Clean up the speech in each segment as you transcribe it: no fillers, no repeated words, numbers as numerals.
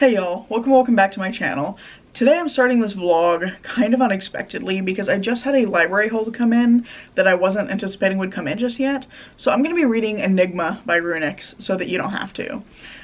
Hey y'all, welcome back to my channel. Today I'm starting this vlog kind of unexpectedly because I just had a library haul come in that I wasn't anticipating would come in just yet. So I'm going to be reading Enigma by Runix so that you don't have to.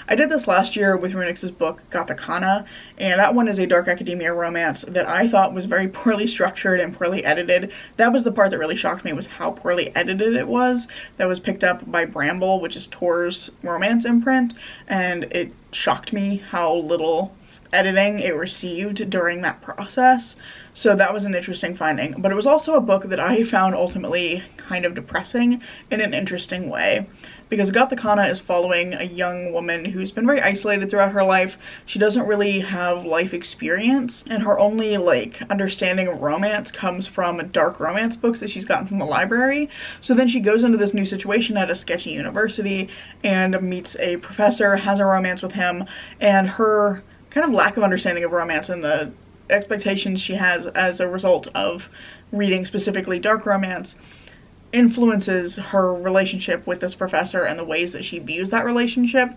I did this last year with Runix's book Gothicana, and that one is a dark academia romance that I thought was very poorly structured and poorly edited. That was the part that really shocked me, was how poorly edited it was. That was picked up by Bramble, which is Tor's romance imprint, and it shocked me how little editing it received during that process. So that was an interesting finding, but it was also a book that I found ultimately kind of depressing in an interesting way, because Gothicana is following a young woman who's been very isolated throughout her life. She doesn't really have life experience, and her only understanding of romance comes from dark romance books that she's gotten from the library. So then she goes into this new situation at a sketchy university and meets a professor, has a romance with him, and her kind of lack of understanding of romance and the expectations she has as a result of reading specifically dark romance influences her relationship with this professor and the ways that she views that relationship.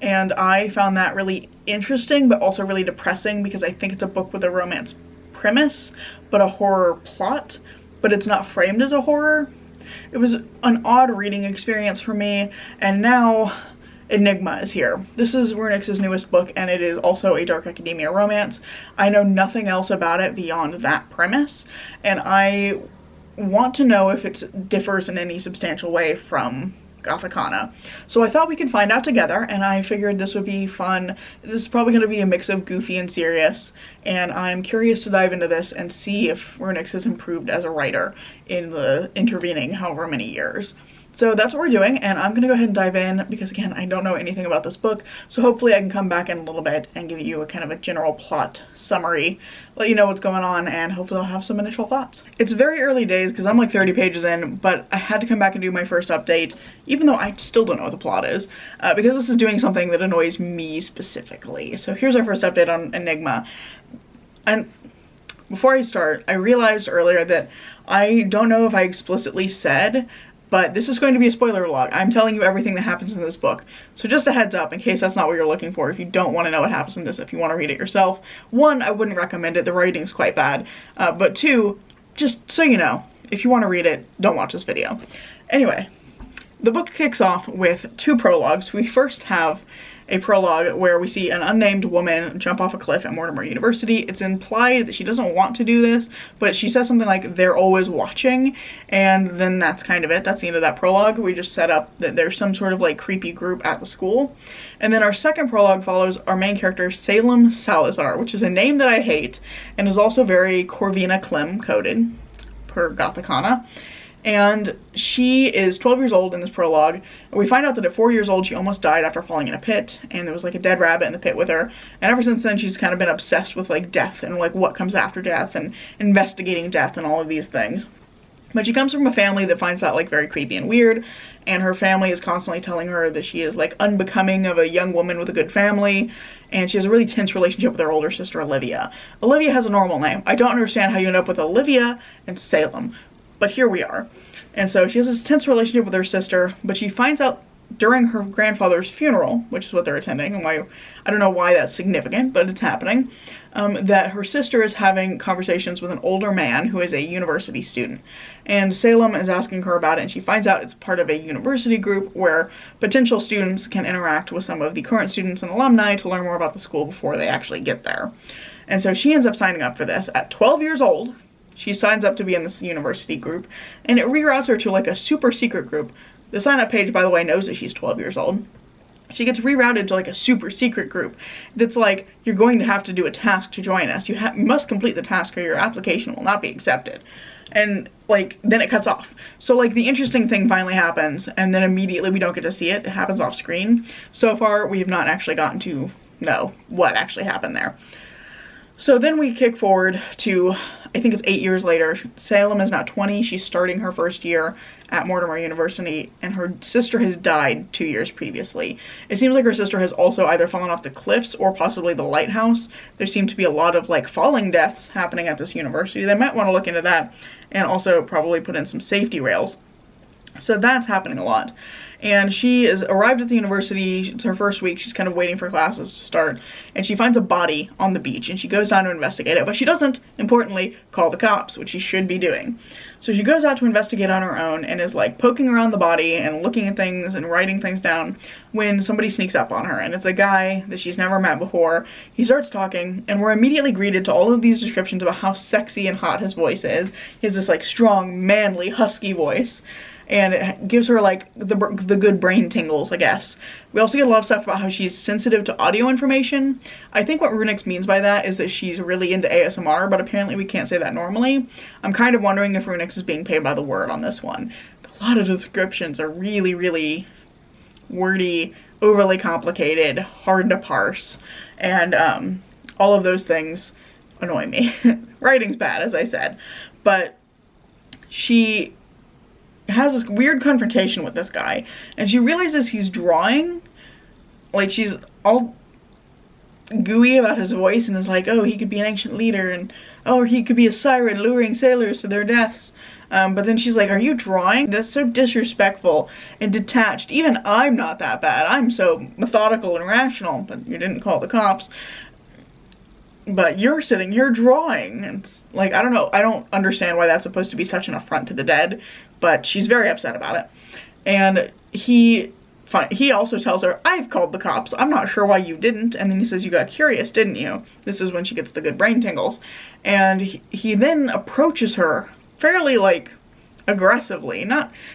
And I found that really interesting but also really depressing, because I think it's a book with a romance premise but a horror plot, but it's not framed as a horror. It was an odd reading experience for me, and now Enigma is here. This is Runix's newest book, and it is also a dark academia romance. I know nothing else about it beyond that premise, and I want to know if it differs in any substantial way from Gothicana. So I thought we could find out together, and I figured this would be fun. This is probably going to be a mix of goofy and serious, and I'm curious to dive into this and see if Runix has improved as a writer in the intervening however many years. So that's what we're doing, and I'm gonna go ahead and dive in because, again, I don't know anything about this book, so hopefully I can come back in a little bit and give you a kind of a general plot summary, let you know what's going on, and hopefully I'll have some initial thoughts. It's very early days because I'm like 30 pages in, but I had to come back and do my first update, even though I still don't know what the plot is, because this is doing something that annoys me specifically. So here's our first update on Enigma. And before I start, I realized earlier that I don't know if I explicitly said, but this is going to be a spoiler vlog. I'm telling you everything that happens in this book. So just a heads up in case that's not what you're looking for, if you don't want to know what happens in this, if you want to read it yourself. One, I wouldn't recommend it. The writing's quite bad. But two, just so you know, if you want to read it, don't watch this video. Anyway, the book kicks off with two prologues. We first have a prologue where we see an unnamed woman jump off a cliff at Mortimer University. It's implied that she doesn't want to do this, but she says something like, "They're always watching," and then that's kind of it. That's the end of that prologue. We just set up that there's some sort of creepy group at the school. And then our second prologue follows our main character, Salem Salazar, which is a name that I hate and is also very Corvina Clem coded per Gothicana. And she is 12 years old in this prologue, and we find out that at 4 years old she almost died after falling in a pit, and there was a dead rabbit in the pit with her, and ever since then she's kind of been obsessed with death and what comes after death and investigating death and all of these things. But she comes from a family that finds that very creepy and weird, and her family is constantly telling her that she is unbecoming of a young woman with a good family, and she has a really tense relationship with her older sister Olivia. Olivia has a normal name. I don't understand how you end up with Olivia and Salem, but here we are. And so she has this tense relationship with her sister, but she finds out during her grandfather's funeral, which is what they're attending, and why, I don't know why that's significant, but it's happening, that her sister is having conversations with an older man who is a university student. And Salem is asking her about it, and she finds out it's part of a university group where potential students can interact with some of the current students and alumni to learn more about the school before they actually get there. And so she ends up signing up for this at 12 years old. She signs up to be in this university group, and it reroutes her to a super secret group. The sign-up page, by the way, knows that she's 12 years old. She gets rerouted to a super secret group that's you're going to have to do a task to join us. You must complete the task or your application will not be accepted. And then it cuts off. So the interesting thing finally happens, and then immediately we don't get to see it. It happens off screen. So far we have not actually gotten to know what actually happened there. So then we kick forward to, I think it's 8 years later. Salem is now 20. She's starting her first year at Mortimer University, and her sister has died 2 years previously. It seems like her sister has also either fallen off the cliffs or possibly the lighthouse. There seem to be a lot of falling deaths happening at this university. They might want to look into that and also probably put in some safety rails. So that's happening a lot. and she is arrived at the university. It's her first week. She's kind of waiting for classes to start, and she finds a body on the beach, and she goes down to investigate it, but she doesn't, importantly, call the cops, which she should be doing. So she goes out to investigate on her own and is like poking around the body and looking at things and writing things down when somebody sneaks up on her, and it's a guy that she's never met before. He starts talking, and we're immediately greeted to all of these descriptions about how sexy and hot his voice is. He has this like strong, manly, husky voice, and it gives her like the good brain tingles, I guess. We also get a lot of stuff about how she's sensitive to audio information. I think what Runix means by that is that she's really into ASMR, but apparently we can't say that normally. I'm kind of wondering if Runix is being paid by the word on this one. A lot of the descriptions are really, really wordy, overly complicated, hard to parse, and all of those things annoy me. Writing's bad, as I said, but she has this weird confrontation with this guy, and she realizes he's drawing. Like, she's all gooey about his voice and is like, oh, he could be an ancient leader, and oh, he could be a siren luring sailors to their deaths. But then she's like, are you drawing? That's so disrespectful and detached. Even I'm not that bad. I'm so methodical and rational, but you didn't call the cops. But you're sitting here drawing. It's like, I don't know. I don't understand why that's supposed to be such an affront to the dead, but she's very upset about it. And he also tells her, I've called the cops. I'm not sure why you didn't. And then he says, you got curious, didn't you? This is when she gets the good brain tingles. And he then approaches her fairly, like, aggressively.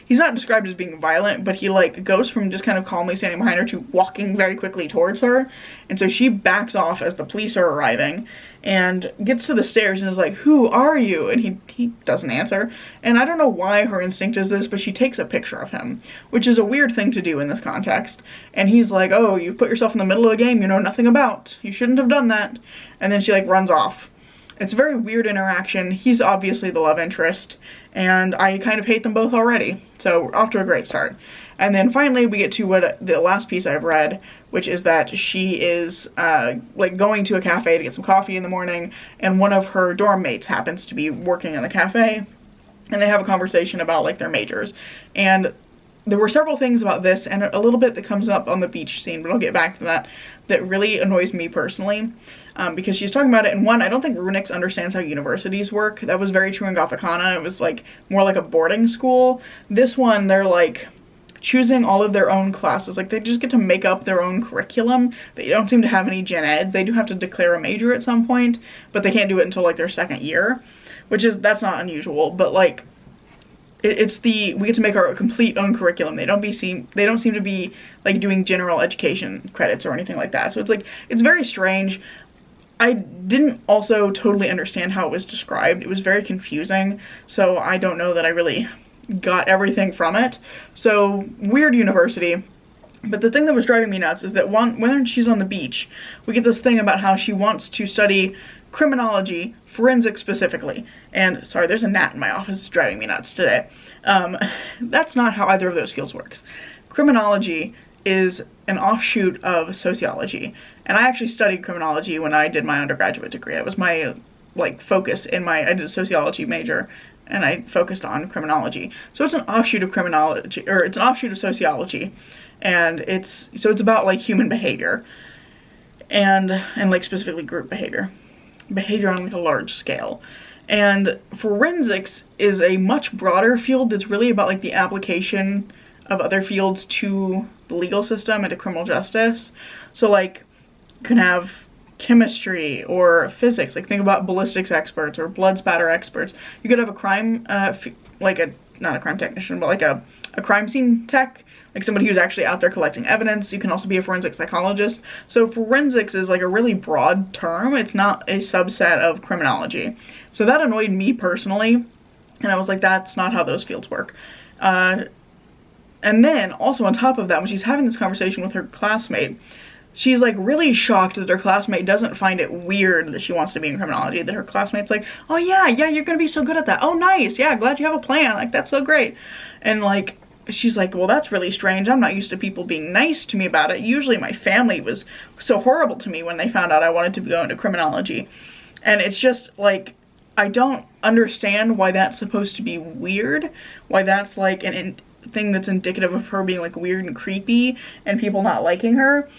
He's not described as being violent, but he like goes from just kind of calmly standing behind her to walking very quickly towards her, and so she backs off as the police are arriving and gets to the stairs and is like, who are you? And he doesn't answer, and I don't know why her instinct is this, but she takes a picture of him, which is a weird thing to do in this context. And he's like, oh, you've put yourself in the middle of a game you know nothing about, you shouldn't have done that. And then she like runs off. It's a very weird interaction. He's obviously the love interest, and I kind of hate them both already. So we're off to a great start. And then finally we get to what the last piece I've read, which is that she is like going to a cafe to get some coffee in the morning, and one of her dorm mates happens to be working in the cafe, and they have a conversation about like their majors. And there were several things about this and a little bit that comes up on the beach scene, but I'll get back to that, that really annoys me personally. Because she's talking about it, and one, I don't think Runix understands how universities work. That was very true in Gothicana. It was like more like a boarding school. This one, they're like choosing all of their own classes. Like, they just get to make up their own curriculum. They don't seem to have any gen eds. They do have to declare a major at some point, but they can't do it until like their second year, that's not unusual. But like, we get to make our complete own curriculum. They don't seem to be like doing general education credits or anything like that. So it's like, it's very strange. I didn't also totally understand how it was described. It was very confusing, so I don't know that I really got everything from it. So, weird university. But the thing that was driving me nuts is that when she's on the beach, we get this thing about how she wants to study criminology, forensics specifically. And, sorry, there's a gnat in my office. It's driving me nuts today. That's not how either of those fields works. Criminology is an offshoot of sociology. And I actually studied criminology when I did my undergraduate degree. It was my like focus I did a sociology major, and I focused on criminology. So it's an offshoot of criminology, or it's an offshoot of sociology, and it's about like human behavior and like specifically group behavior on like a large scale. And forensics is a much broader field that's really about like the application of other fields to the legal system and to criminal justice. So like, you can have chemistry or physics, like think about ballistics experts or blood spatter experts. You could have a crime, not a crime technician, but like a crime scene tech, like somebody who's actually out there collecting evidence. You can also be a forensic psychologist. So forensics is like a really broad term. It's not a subset of criminology. So that annoyed me personally, and I was like, that's not how those fields work. And then also on top of that, when she's having this conversation with her classmate, she's like really shocked that her classmate doesn't find it weird that she wants to be in criminology, that her classmate's like, oh yeah, you're gonna be so good at that. Oh nice, yeah, glad you have a plan, like that's so great. And like, she's like, well that's really strange, I'm not used to people being nice to me about it. Usually my family was so horrible to me when they found out I wanted to go into criminology. And it's just like, I don't understand why that's supposed to be weird, why that's like thing that's indicative of her being like weird and creepy and people not liking her.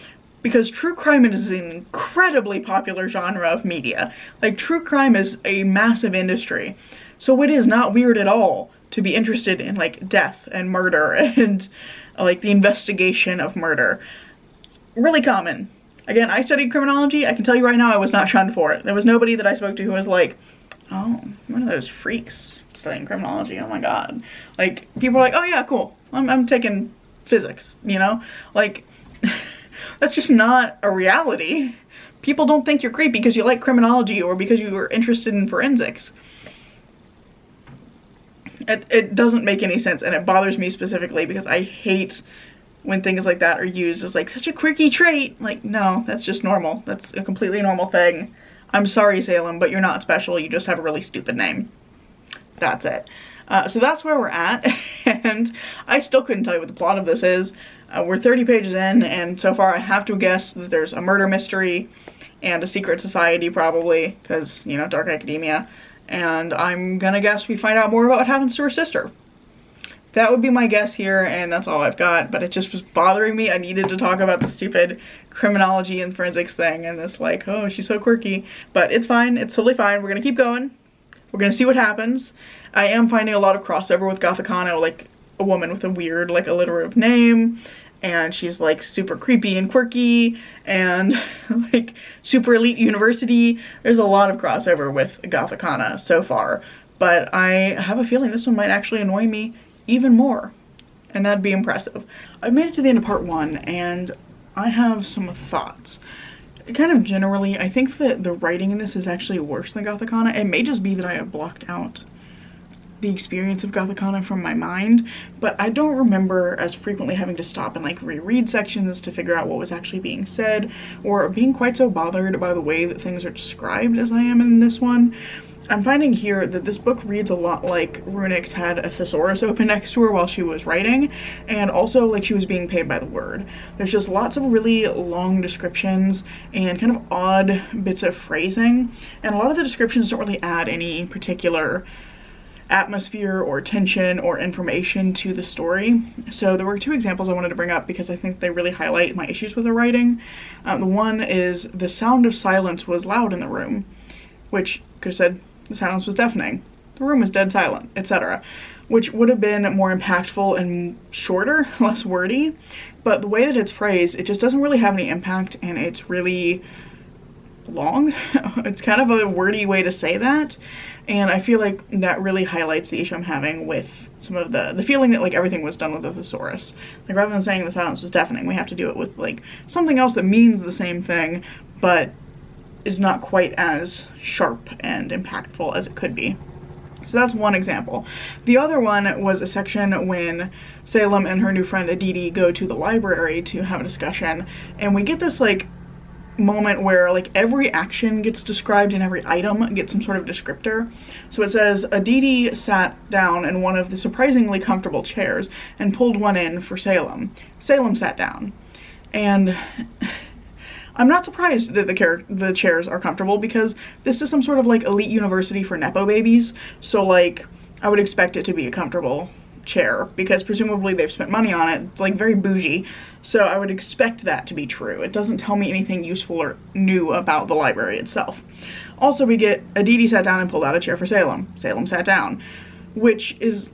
Because true crime is an incredibly popular genre of media. Like, true crime is a massive industry. So it is not weird at all to be interested in like death and murder and like the investigation of murder. Really common. Again, I studied criminology. I can tell you right now I was not shunned for it. There was nobody that I spoke to who was like, oh, one of those freaks studying criminology, oh my god. Like, people are like, oh yeah, cool. I'm taking physics, you know? Like, that's just not a reality. People don't think you're creepy because you like criminology or because you are interested in forensics. It doesn't make any sense, and it bothers me specifically because I hate when things like that are used as like such a quirky trait. Like, no, that's just normal. That's a completely normal thing. I'm sorry, Salem, but you're not special. You just have a really stupid name. That's it. So that's where we're at, and I still couldn't tell you what the plot of this is. We're 30 pages in, and so far I have to guess that there's a murder mystery and a secret society, probably, because, you know, dark academia. And I'm gonna guess we find out more about what happens to her sister. That would be my guess here, and that's all I've got, but it just was bothering me. I needed to talk about the stupid criminology and forensics thing, and this like, oh, she's so quirky. But it's fine, it's totally fine. We're gonna keep going. We're gonna see what happens. I am finding a lot of crossover with Gothicana, like a woman with a weird, like, alliterative name, and she's like super creepy and quirky and like super elite university. There's a lot of crossover with Gothicana so far, but I have a feeling this one might actually annoy me even more, and that'd be impressive. I've made it to the end of part 1, and I have some thoughts. Kind of generally, I think that the writing in this is actually worse than Gothicana. It may just be that I have blocked out the experience of Gothicana from my mind, but I don't remember as frequently having to stop and like reread sections to figure out what was actually being said, or being quite so bothered by the way that things are described as I am in this one. I'm finding here that this book reads a lot like Runix had a thesaurus open next to her while she was writing, and also like she was being paid by the word. There's just lots of really long descriptions and kind of odd bits of phrasing, and a lot of the descriptions don't really add any particular atmosphere or tension or information to the story. So there were 2 examples I wanted to bring up because I think they really highlight my issues with the writing. The one is the sound of silence was loud in the room, which could have said the silence was deafening, the room was dead silent, etc., which would have been more impactful and shorter, less wordy. But the way that it's phrased, it just doesn't really have any impact, and it's really long. It's kind of a wordy way to say that, and I feel like that really highlights the issue I'm having with some of the feeling that like everything was done with a thesaurus. Like, rather than saying the silence was deafening, we have to do it with like something else that means the same thing but is not quite as sharp and impactful as it could be. So that's one example. The other one was a section when Salem and her new friend Aditi go to the library to have a discussion, and we get this like moment where like every action gets described and every item gets some sort of descriptor. So it says Aditi sat down in one of the surprisingly comfortable chairs and pulled one in for Salem. Salem sat down. And I'm not surprised that the chairs are comfortable, because this is some sort of like elite university for Nepo babies. So like I would expect it to be a comfortable chair, because presumably they've spent money on it. It's like very bougie. So I would expect that to be true. It doesn't tell me anything useful or new about the library itself. Also, we get Aditi sat down and pulled out a chair for Salem. Salem sat down, which is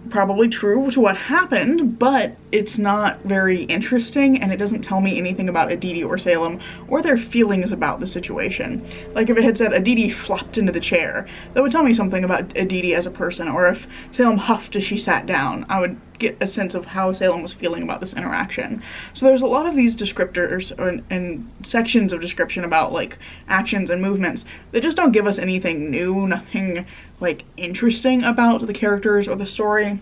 probably true to what happened, but it's not very interesting, and it doesn't tell me anything about Aditi or Salem or their feelings about the situation. Like, if it had said Aditi flopped into the chair, that would tell me something about Aditi as a person, or if Salem huffed as she sat down, I would get a sense of how Salem was feeling about this interaction. So there's a lot of these descriptors and sections of description about like actions and movements that just don't give us anything new, nothing like interesting about the characters or the story,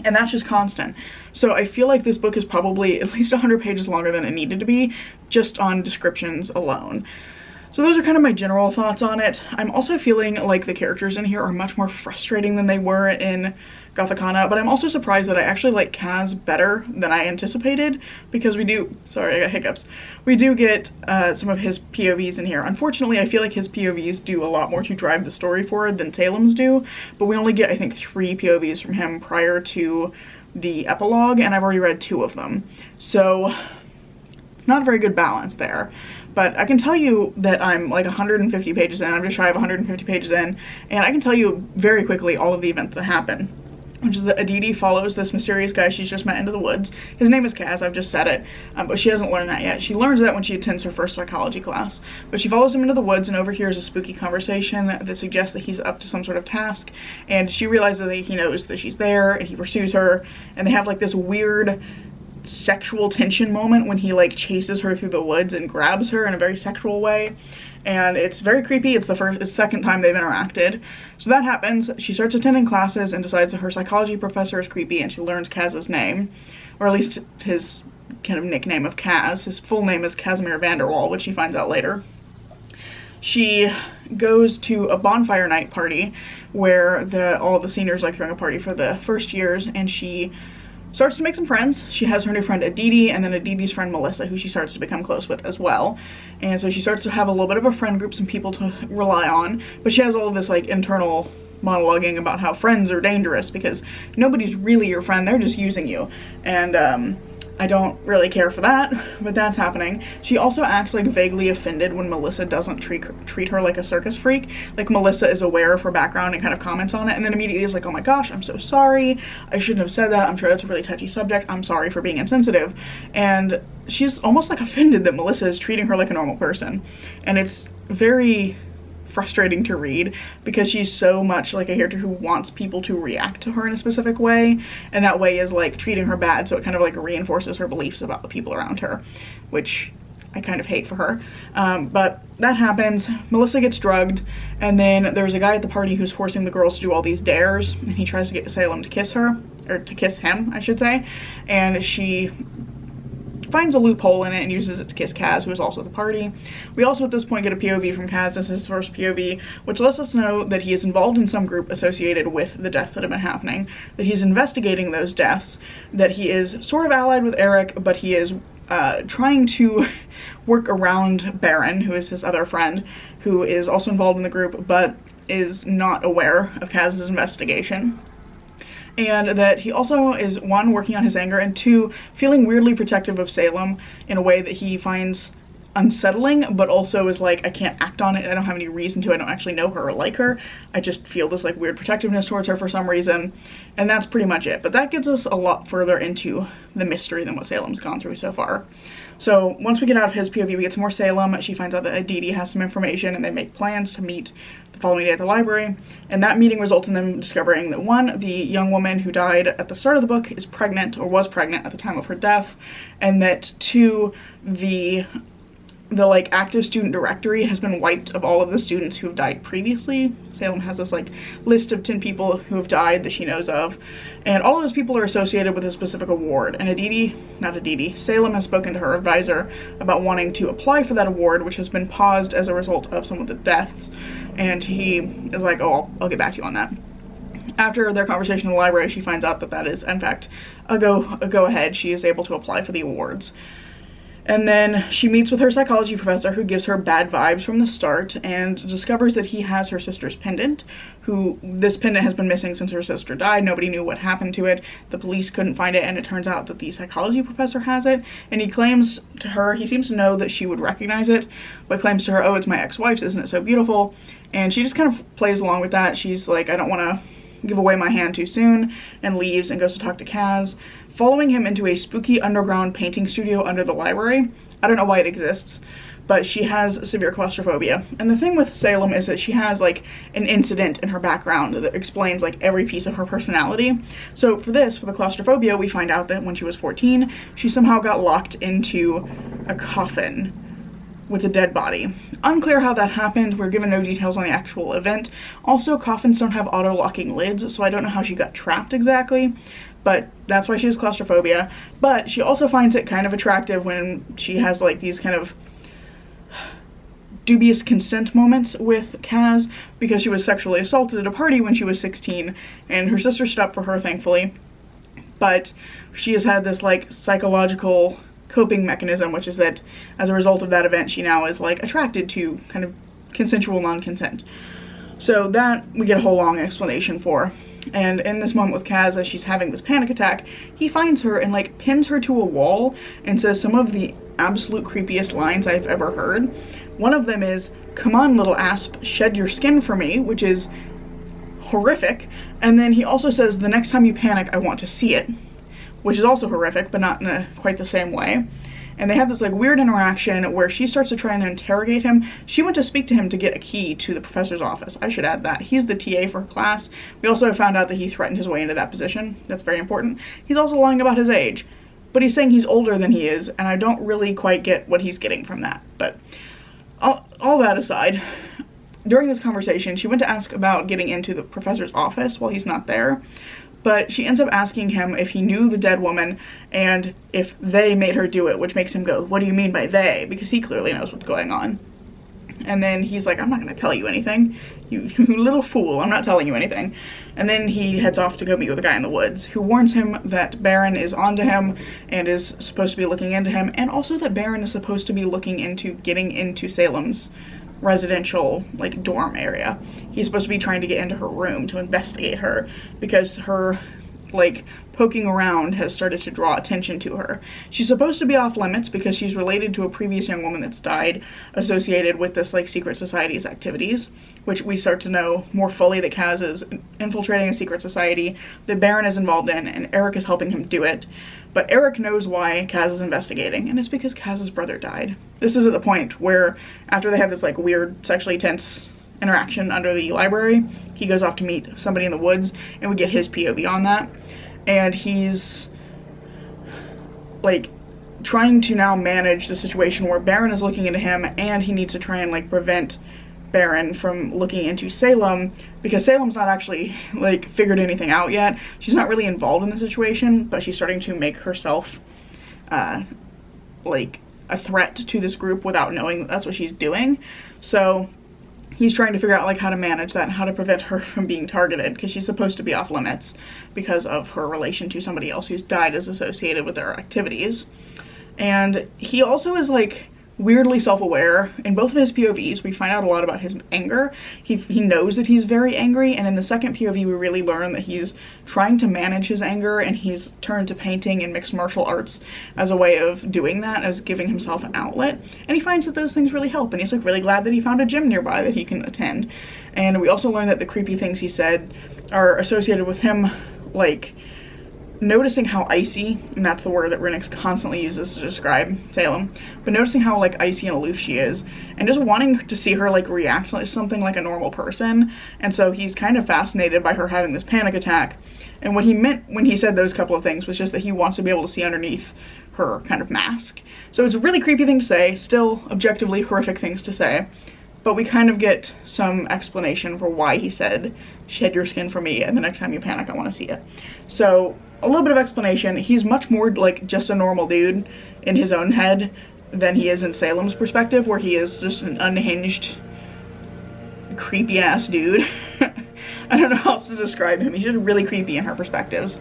and that's just constant. So I feel like this book is probably at least 100 pages longer than it needed to be, just on descriptions alone. So those are kind of my general thoughts on it. I'm also feeling like the characters in here are much more frustrating than they were in Gothicana, but I'm also surprised that I actually like Kaz better than I anticipated, because we do, sorry, I got hiccups. We do get some of his POVs in here. Unfortunately, I feel like his POVs do a lot more to drive the story forward than Salem's do, but we only get, I think, 3 POVs from him prior to the epilogue, and I've already read 2 of them. So it's not a very good balance there. But I can tell you that I'm like 150 pages in, I'm just shy of 150 pages in, and I can tell you very quickly all of the events that happen. Which is that Aditi follows this mysterious guy she's just met into the woods. His name is Kaz, I've just said it, but she hasn't learned that yet. She learns that when she attends her first psychology class. But she follows him into the woods and overhears a spooky conversation that suggests that he's up to some sort of task, and she realizes that he knows that she's there, and he pursues her, and they have like this weird sexual tension moment when he like chases her through the woods and grabs her in a very sexual way, and it's very creepy. It's the second time they've interacted. So that happens. She starts attending classes and decides that her psychology professor is creepy, and she learns Kaz's name, or at least his kind of nickname of Kaz. His full name is Casimir Vanderwall, which she finds out later. She goes to a bonfire night party where all the seniors like throwing a party for the first years, and she starts to make some friends. She has her new friend Aditi, and then Aditi's friend Melissa, who she starts to become close with as well. And so she starts to have a little bit of a friend group, some people to rely on, but she has all of this like internal monologuing about how friends are dangerous because nobody's really your friend, they're just using you. And I don't really care for that, but that's happening. She also acts like vaguely offended when Melissa doesn't treat her like a circus freak. Like Melissa is aware of her background and kind of comments on it, and then immediately is like, oh my gosh, I'm so sorry. I shouldn't have said that. I'm sure that's a really touchy subject. I'm sorry for being insensitive. And she's almost like offended that Melissa is treating her like a normal person. And it's very frustrating to read because she's so much like a character who wants people to react to her in a specific way, and that way is like treating her bad, so it kind of like reinforces her beliefs about the people around her, which I kind of hate for her. But that happens. Melissa gets drugged, and then there's a guy at the party who's forcing the girls to do all these dares, and he tries to get Salem to kiss her, or to kiss him I should say, and she finds a loophole in it and uses it to kiss Kaz, who is also at the party. We also at this point get a POV from Kaz. This is his first POV, which lets us know that he is involved in some group associated with the deaths that have been happening, that he's investigating those deaths, that he is sort of allied with Eric, but he is trying to work around Baron, who is his other friend, who is also involved in the group, but is not aware of Kaz's investigation. And that he also is, 1, working on his anger, and 2, feeling weirdly protective of Salem in a way that he finds unsettling, but also is like, I can't act on it, I don't have any reason to, I don't actually know her or like her, I just feel this like weird protectiveness towards her for some reason, and that's pretty much it. But that gets us a lot further into the mystery than what Salem's gone through so far. So once we get out of his POV, we get some more Salem. She finds out that Aditi has some information, and they make plans to meet the following day at the library, and that meeting results in them discovering that 1, the young woman who died at the start of the book is pregnant, or was pregnant at the time of her death, and that 2, the like active student directory has been wiped of all of the students who have died previously. Salem has this like list of 10 people who have died that she knows of, and all of those people are associated with a specific award, and Salem has spoken to her advisor about wanting to apply for that award, which has been paused as a result of some of the deaths, and he is like, oh, I'll get back to you on that. After their conversation in the library, she finds out that that is in fact a go ahead. She is able to apply for the awards. And then she meets with her psychology professor, who gives her bad vibes from the start, and discovers that he has her sister's pendant, this pendant has been missing since her sister died. Nobody knew what happened to it. The police couldn't find it, and it turns out that the psychology professor has it, and he claims to her, he seems to know that she would recognize it, but claims to her, oh, it's my ex-wife's, isn't it so beautiful? And she just kind of plays along with that. She's like, I don't want to give away my hand too soon, and leaves and goes to talk to Kaz, following him into a spooky underground painting studio under the library. I don't know why it exists, but she has severe claustrophobia. And the thing with Salem is that she has like an incident in her background that explains like every piece of her personality. So for the claustrophobia, we find out that when she was 14, she somehow got locked into a coffin with a dead body. Unclear how that happened. We're given no details on the actual event. Also, coffins don't have auto-locking lids, so I don't know how she got trapped exactly, but that's why she has claustrophobia. But she also finds it kind of attractive when she has like these kind of dubious consent moments with Kaz, because she was sexually assaulted at a party when she was 16, and her sister stood up for her, thankfully. But she has had this like psychological coping mechanism, which is that as a result of that event, she now is like attracted to kind of consensual non-consent. So that we get a whole long explanation for. And in this moment with Kaz, as she's having this panic attack, he finds her and like pins her to a wall and says some of the absolute creepiest lines I've ever heard. One of them is, "Come on, little asp, shed your skin for me," which is horrific. And then he also says, "The next time you panic, I want to see it," which is also horrific, but not in quite the same way. And they have this like weird interaction where she starts to try and interrogate him. She went to speak to him to get a key to the professor's office. I should add that. He's the TA for her class. We also found out that he threatened his way into that position. That's very important. He's also lying about his age, but he's saying he's older than he is, and I don't really quite get what he's getting from that. But all that aside, during this conversation, she went to ask about getting into the professor's office while he's not there. But she ends up asking him if he knew the dead woman and if they made her do it, which makes him go, "What do you mean by they?" Because he clearly knows what's going on. And then he's like, "I'm not going to tell you anything. You little fool, I'm not telling you anything." And then he heads off to go meet with a guy in the woods who warns him that Baron is onto him and is supposed to be looking into him, and also that Baron is supposed to be looking into getting into Salem's residential like dorm area. He's supposed to be trying to get into her room to investigate her because her like poking around has started to draw attention to her. She's supposed to be off limits because she's related to a previous young woman that's died associated with this like secret society's activities, which we start to know more fully that Kaz is infiltrating a secret society that Baron is involved in, and Eric is helping him do it. But Eric knows why Kaz is investigating, and it's because Kaz's brother died. This is at the point where, after they have this like weird sexually tense interaction under the library, he goes off to meet somebody in the woods, and we get his POV on that. And he's like trying to now manage the situation where Baron is looking into him, and he needs to try and like prevent Baron from looking into Salem, because Salem's not actually like figured anything out yet. She's not really involved in the situation, but she's starting to make herself like a threat to this group without knowing that's what she's doing. So he's trying to figure out like how to manage that and how to prevent her from being targeted, because she's supposed to be off limits because of her relation to somebody else who's died as associated with their activities. And he also is like weirdly self-aware. In both of his POVs, we find out a lot about his anger. He knows that he's very angry, and in the second POV, we really learn that he's trying to manage his anger, and he's turned to painting and mixed martial arts as a way of doing that, as giving himself an outlet. And he finds that those things really help, and he's like really glad that he found a gym nearby that he can attend. And we also learn that the creepy things he said are associated with him like noticing how icy, and that's the word that Runix constantly uses to describe Salem, but noticing how like icy and aloof she is, and just wanting to see her like react to something like a normal person. And so he's kind of fascinated by her having this panic attack, and what he meant when he said those couple of things was just that he wants to be able to see underneath her kind of mask. So it's a really creepy thing to say, still objectively horrific things to say, but we kind of get some explanation for why he said, "Shed your skin for me, and the next time you panic, I want to see it." So a little bit of explanation. He's much more like just a normal dude in his own head than he is in Salem's perspective, where he is just an unhinged, creepy ass dude. I don't know how else to describe him. He's just really creepy in her perspectives.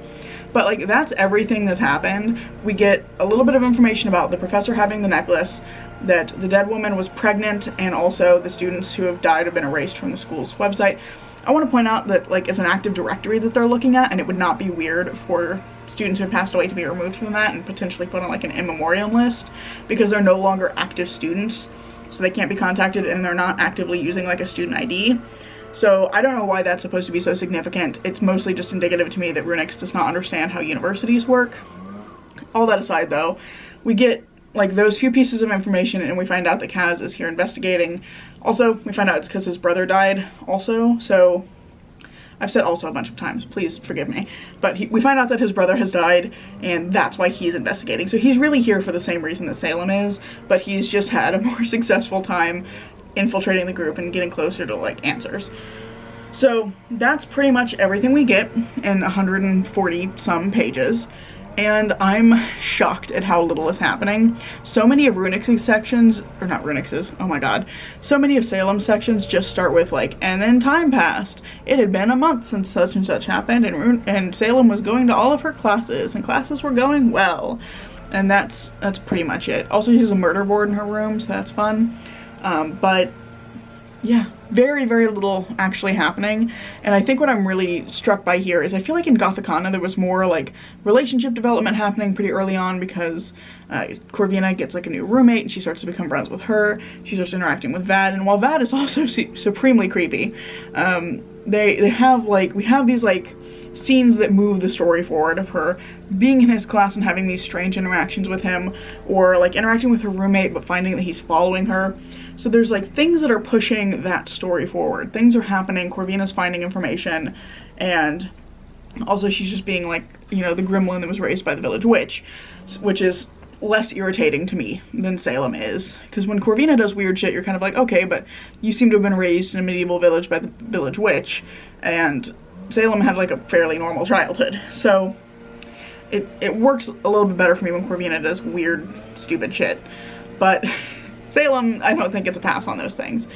But like, that's everything that's happened. We get a little bit of information about the professor having the necklace, that the dead woman was pregnant, and also the students who have died have been erased from the school's website. I want to point out that like it's an active directory that they're looking at, and it would not be weird for students who have passed away to be removed from that and potentially put on like an in memoriam list, because they're no longer active students, so they can't be contacted, and they're not actively using like a student ID. So I don't know why that's supposed to be so significant. It's mostly just indicative to me that Runix does not understand how universities work. All that aside though, we get like those few pieces of information, and we find out that Kaz is here investigating. Also, we find out it's because his brother died also, so I've said also a bunch of times, please forgive me. But we find out that his brother has died, and that's why he's investigating. So he's really here for the same reason that Salem is, but he's just had a more successful time infiltrating the group and getting closer to like answers. So that's pretty much everything we get in 140 some pages. And I'm shocked at how little is happening. So many of Runix's sections, or not Runix's, oh my god, so many of Salem's sections just start with like, and then time passed. It had been a month since such and such happened, and Salem was going to all of her classes, and classes were going well. And that's pretty much it. Also, she has a murder board in her room, so that's fun. But yeah, very, very little actually happening. And I think what I'm really struck by here is I feel like in Gothicana there was more like relationship development happening pretty early on, because Corvina gets like a new roommate and she starts to become friends with her. She starts interacting with Vad, and while Vad is also supremely creepy, they have like, we have these like scenes that move the story forward of her being in his class and having these strange interactions with him, or like interacting with her roommate but finding that he's following her. So there's like things that are pushing that story forward. Things are happening, Corvina's finding information, and also she's just being like, you know, the gremlin that was raised by the village witch, which is less irritating to me than Salem is. Because when Corvina does weird shit, you're kind of like, okay, but you seem to have been raised in a medieval village by the village witch, and Salem had like a fairly normal childhood. So it works a little bit better for me when Corvina does weird, stupid shit. But Salem, I don't think it's a pass on those things.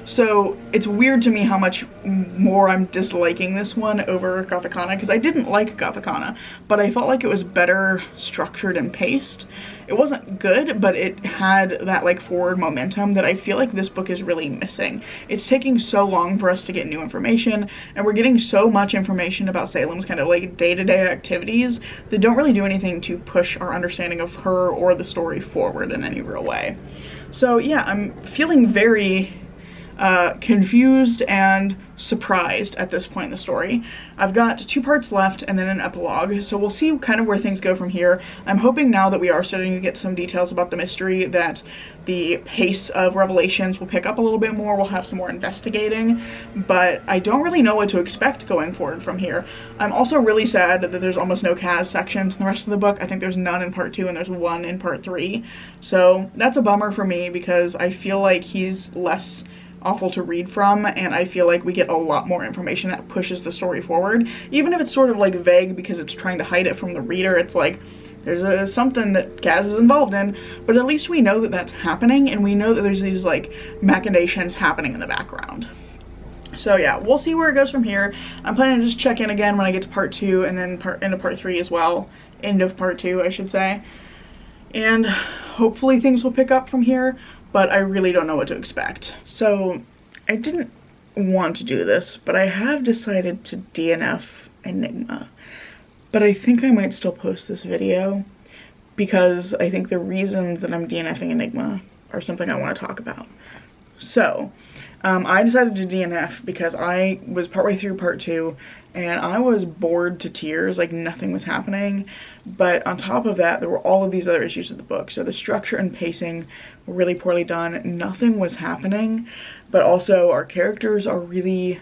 So it's weird to me how much more I'm disliking this one over Gothicana, because I didn't like Gothicana, but I felt like it was better structured and paced. It wasn't good, but it had that like forward momentum that I feel like this book is really missing. It's taking so long for us to get new information, and we're getting so much information about Salem's kind of like day-to-day activities that don't really do anything to push our understanding of her or the story forward in any real way. So yeah, I'm feeling very confused and surprised at this point in the story. I've got 2 parts left and then an epilogue, so we'll see kind of where things go from here. I'm hoping now that we are starting to get some details about the mystery that the pace of revelations will pick up a little bit more. We'll have some more investigating, but I don't really know what to expect going forward from here. I'm also really sad that there's almost no Kaz sections in the rest of the book. I think there's none in part 2 and there's 1 in part 3. So that's a bummer for me, because I feel like he's less awful to read from, and I feel like we get a lot more information that pushes the story forward, even if it's sort of like vague because it's trying to hide it from the reader. It's like there's something that Kaz is involved in, but at least we know that that's happening, and we know that there's these like machinations happening in the background. So yeah, we'll see where it goes from here. I'm planning to just check in again when I get to part 2 and then into part 3 as well. End of part 2, I should say. And hopefully things will pick up from here, but I really don't know what to expect. So I didn't want to do this, but I have decided to DNF Enigma. But I think I might still post this video, because I think the reasons that I'm DNFing Enigma are something I want to talk about. So I decided to DNF because I was partway through part 2 and I was bored to tears, like nothing was happening. But on top of that, there were all of these other issues with the book. So the structure and pacing were really poorly done. Nothing was happening, but also our characters are really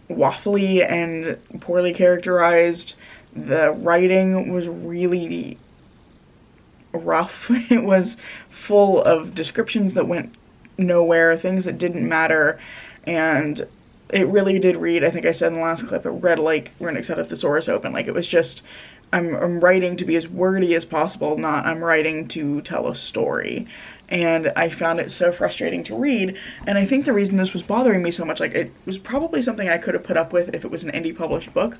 waffly and poorly characterized. The writing was really rough. It was full of descriptions that went nowhere, things that didn't matter, and it really did read, I think I said in the last clip, it read like Renix had a thesaurus open. Like, it was just, I'm writing to be as wordy as possible, not I'm writing to tell a story. And I found it so frustrating to read, and I think the reason this was bothering me so much, like, it was probably something I could have put up with if it was an indie published book,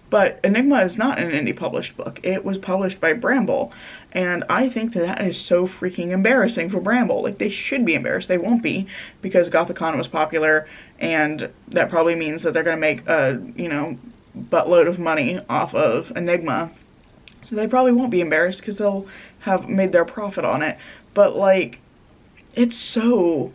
but Enigma is not an indie published book. It was published by Bramble, and I think that is so freaking embarrassing for Bramble. Like, they should be embarrassed. They won't be, because Gothicon was popular, and that probably means that they're gonna make a, you know, buttload of money off of Enigma, so they probably won't be embarrassed because they'll have made their profit on it. But like, it's so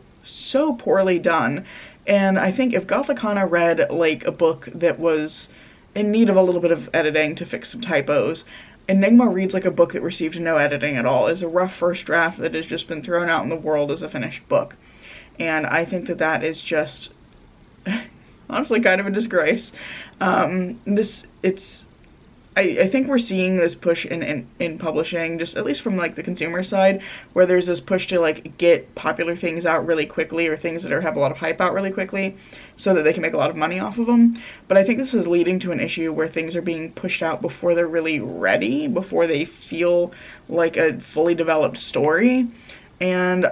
poorly done. And I think if Gothicana read like a book that was in need of a little bit of editing to fix some typos, Enigma reads like a book that received no editing at all. It's a rough first draft that has just been thrown out in the world as a finished book. And I think that that is just honestly kind of a disgrace. I think we're seeing this push in publishing, just at least from like the consumer side, where there's this push to like get popular things out really quickly, or things that have a lot of hype out really quickly, so that they can make a lot of money off of them. But I think this is leading to an issue where things are being pushed out before they're really ready, before they feel like a fully developed story. And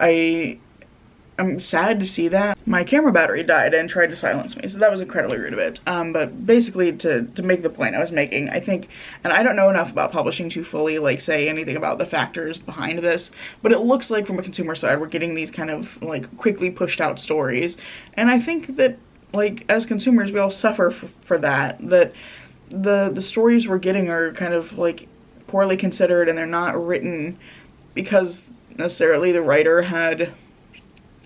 I'm sad to see that. My camera battery died and tried to silence me, so that was incredibly rude of it. But basically, to make the point I was making, I think, and I don't know enough about publishing to fully, like, say anything about the factors behind this, but it looks like from a consumer side, we're getting these kind of, like, quickly pushed out stories, and I think that, like, as consumers, we all suffer for that, that the stories we're getting are kind of, like, poorly considered, and they're not written because necessarily the writer had,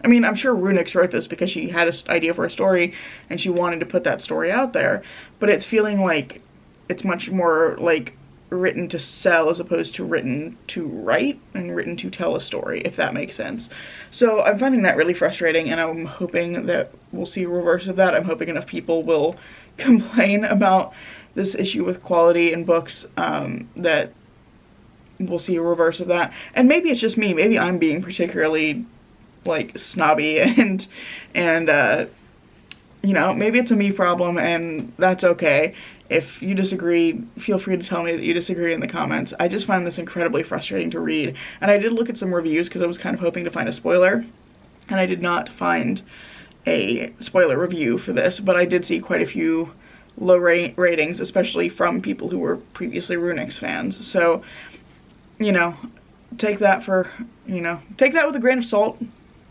I mean, I'm sure Runix wrote this because she had an idea for a story and she wanted to put that story out there, but it's feeling like it's much more like written to sell as opposed to written to write and written to tell a story, if that makes sense. So I'm finding that really frustrating, and I'm hoping that we'll see a reverse of that. I'm hoping enough people will complain about this issue with quality in books that we'll see a reverse of that. And maybe it's just me, maybe I'm being particularly, like, snobby and you know, maybe it's a me problem, and that's okay. If you disagree, feel free to tell me that you disagree in the comments. I just find this incredibly frustrating to read, and I did look at some reviews because I was kind of hoping to find a spoiler, and I did not find a spoiler review for this, but I did see quite a few low ratings, especially from people who were previously Runix fans. So, you know, take that for, you know, take that with a grain of salt.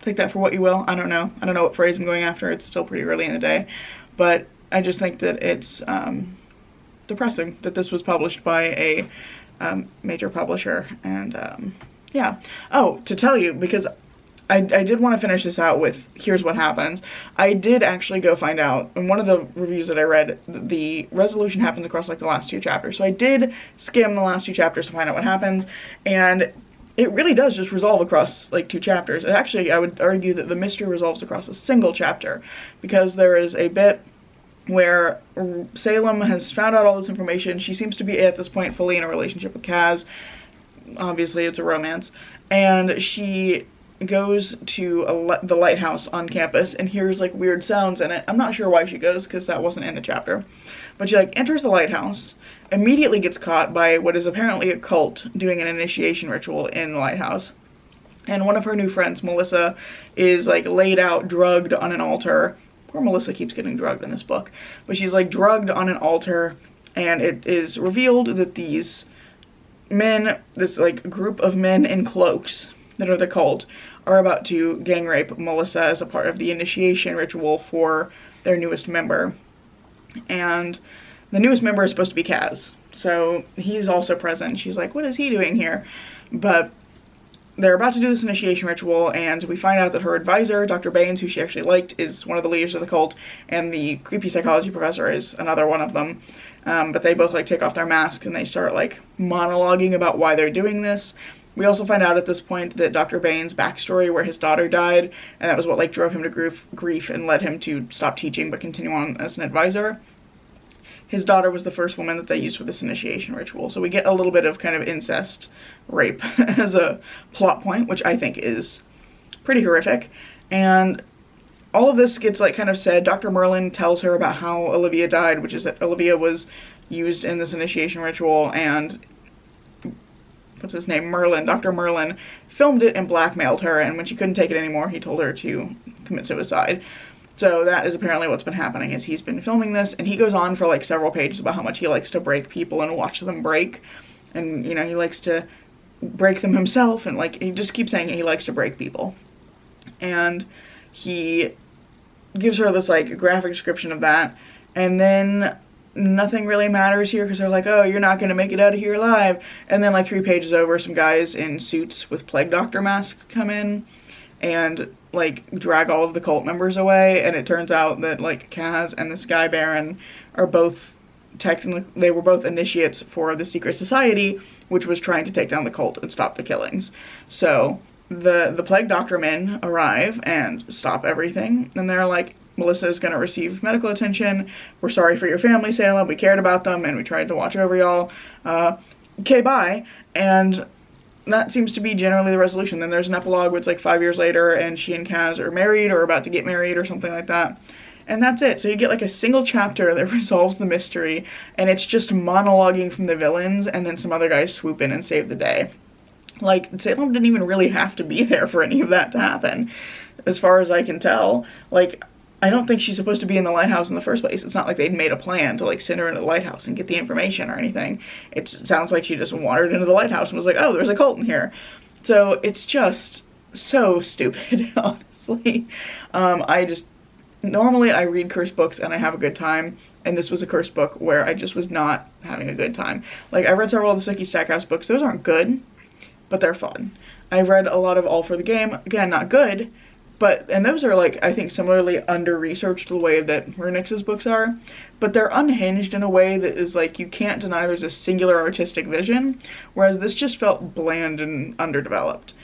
Take that for what you will. I don't know what phrase I'm going after. It's still pretty early in the day. But I just think that it's depressing that this was published by a major publisher. And yeah. Oh, to tell you, because I did want to finish this out with here's what happens. I did actually go find out, in one of the reviews that I read, the resolution happens across like the last 2 chapters. So I did skim the last 2 chapters to find out what happens, and it really does just resolve across like 2 chapters. And actually, I would argue that the mystery resolves across a single chapter, because there is a bit where Salem has found out all this information. She seems to be at this point fully in a relationship with Kaz. Obviously, it's a romance, and she goes to the lighthouse on campus and hears like weird sounds in it. I'm not sure why she goes, because that wasn't in the chapter, but she like enters the lighthouse, immediately gets caught by what is apparently a cult doing an initiation ritual in the lighthouse, and one of her new friends, Melissa, is like laid out drugged on an altar. Poor Melissa keeps getting drugged in this book, but she's like drugged on an altar, and it is revealed that these men, this like group of men in cloaks that are the cult, are about to gang rape Melissa as a part of the initiation ritual for their newest member. And the newest member is supposed to be Kaz, so he's also present. She's like, what is he doing here? But they're about to do this initiation ritual, and we find out that her advisor, Dr. Baines, who she actually liked, is one of the leaders of the cult, and the creepy psychology professor is another one of them. But they both like take off their masks and they start like monologuing about why they're doing this. We also find out at this point that Dr. Baines' backstory, where his daughter died, and that was what like drove him to grief and led him to stop teaching but continue on as an advisor. His daughter was the first woman that they used for this initiation ritual. So we get a little bit of kind of incest rape as a plot point, which I think is pretty horrific. And all of this gets like kind of said. Dr. Merlin tells her about how Olivia died, which is that Olivia was used in this initiation ritual, and what's his name, Merlin, Dr. Merlin, filmed it and blackmailed her, and when she couldn't take it anymore, he told her to commit suicide. So that is apparently what's been happening, is he's been filming this, and he goes on for like several pages about how much he likes to break people and watch them break, and you know, he likes to break them himself, and like, he just keeps saying he likes to break people. And he gives her this like graphic description of that, and then nothing really matters here because they're like, oh, you're not gonna make it out of here alive. And then like 3 pages over, some guys in suits with plague doctor masks come in and like drag all of the cult members away, and it turns out that like Kaz and this guy Baron are both technically, they were both initiates for the secret society, which was trying to take down the cult and stop the killings. So the plague doctor men arrive and stop everything, and they're like, Melissa is going to receive medical attention. We're sorry for your family, Salem. We cared about them and we tried to watch over y'all. Okay, bye. And that seems to be generally the resolution. Then there's an epilogue where it's like 5 years later and she and Kaz are married or about to get married or something like that. And that's it. So you get like a single chapter that resolves the mystery, and it's just monologuing from the villains, and then some other guys swoop in and save the day. Like, Salem didn't even really have to be there for any of that to happen. as far as I can tell. Like, I don't think she's supposed to be in the lighthouse in the first place. It's not like they'd made a plan to like send her into the lighthouse and get the information or anything. It sounds like she just wandered into the lighthouse and was like, oh, there's a cult in here. So it's just so stupid, honestly. Normally I read cursed books and I have a good time, and this was a cursed book where I just was not having a good time. Like, I read several of the Sookie Stackhouse books. Those aren't good, but they're fun. I read a lot of All for the Game. Again, not good, and those are, like, I think similarly under-researched the way that Runix's books are, but they're unhinged in a way that is, like, you can't deny there's a singular artistic vision, whereas this just felt bland and underdeveloped.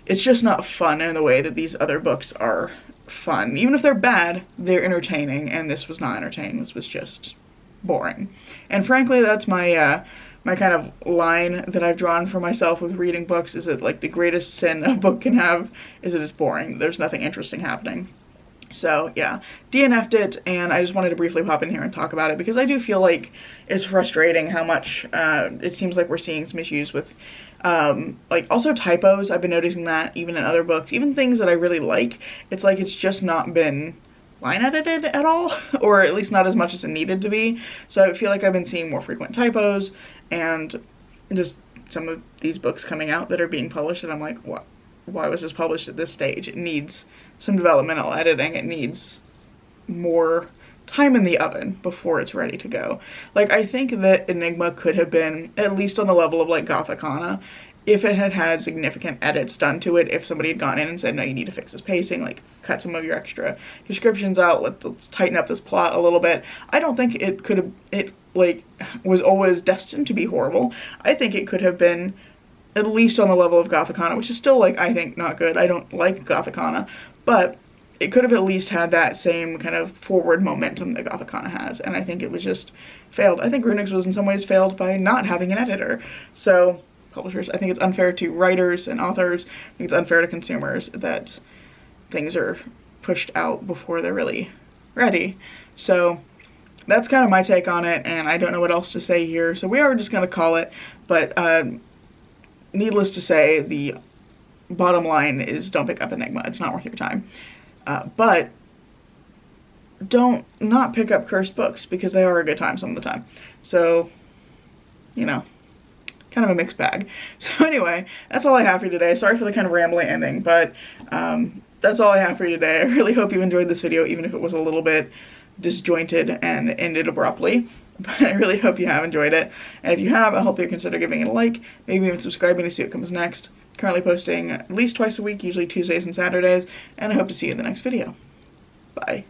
It's just not fun in the way that these other books are fun. Even if they're bad, they're entertaining, and this was not entertaining. This was just boring. And frankly, that's my my kind of line that I've drawn for myself with reading books, is that, like, the greatest sin a book can have is that it's boring. There's nothing interesting happening. So yeah, DNF'd it, and I just wanted to briefly pop in here and talk about it because I do feel like it's frustrating how much it seems like we're seeing some issues with like, also typos. I've been noticing that even in other books, even things that I really like, it's like it's just not been line edited at all, or at least not as much as it needed to be. So I feel like I've been seeing more frequent typos, and just some of these books coming out that are being published, and I'm like, what? Why was this published at this stage? It needs some developmental editing. It needs more time in the oven before it's ready to go. Like, I think that Enigma could have been at least on the level of, like, Gothicana if it had had significant edits done to it. If somebody had gone in and said, no, you need to fix this pacing, like, cut some of your extra descriptions out, let's tighten up this plot a little bit. I don't think it could have, like, was always destined to be horrible. I think it could have been at least on the level of Gothicana, which is still, like, I think not good. I don't like Gothicana, but it could have at least had that same kind of forward momentum that Gothicana has, and I think it was just failed. I think Runix was in some ways failed by not having an editor. So, publishers, I think it's unfair to writers and authors. I think it's unfair to consumers that things are pushed out before they're really ready. So that's kind of my take on it, and I don't know what else to say here, so we are just going to call it. But needless to say, the bottom line is don't pick up Enigma. It's not worth your time. But don't not pick up cursed books, because they are a good time some of the time. So, you know, kind of a mixed bag. So anyway, that's all I have for you today. Sorry for the kind of rambling ending, but that's all I have for you today. I really hope you enjoyed this video, even if it was a little bit disjointed and ended abruptly. But I really hope you have enjoyed it. And if you have, I hope you consider giving it a like, maybe even subscribing to see what comes next. Currently posting at least twice a week, usually Tuesdays and Saturdays, and I hope to see you in the next video. Bye.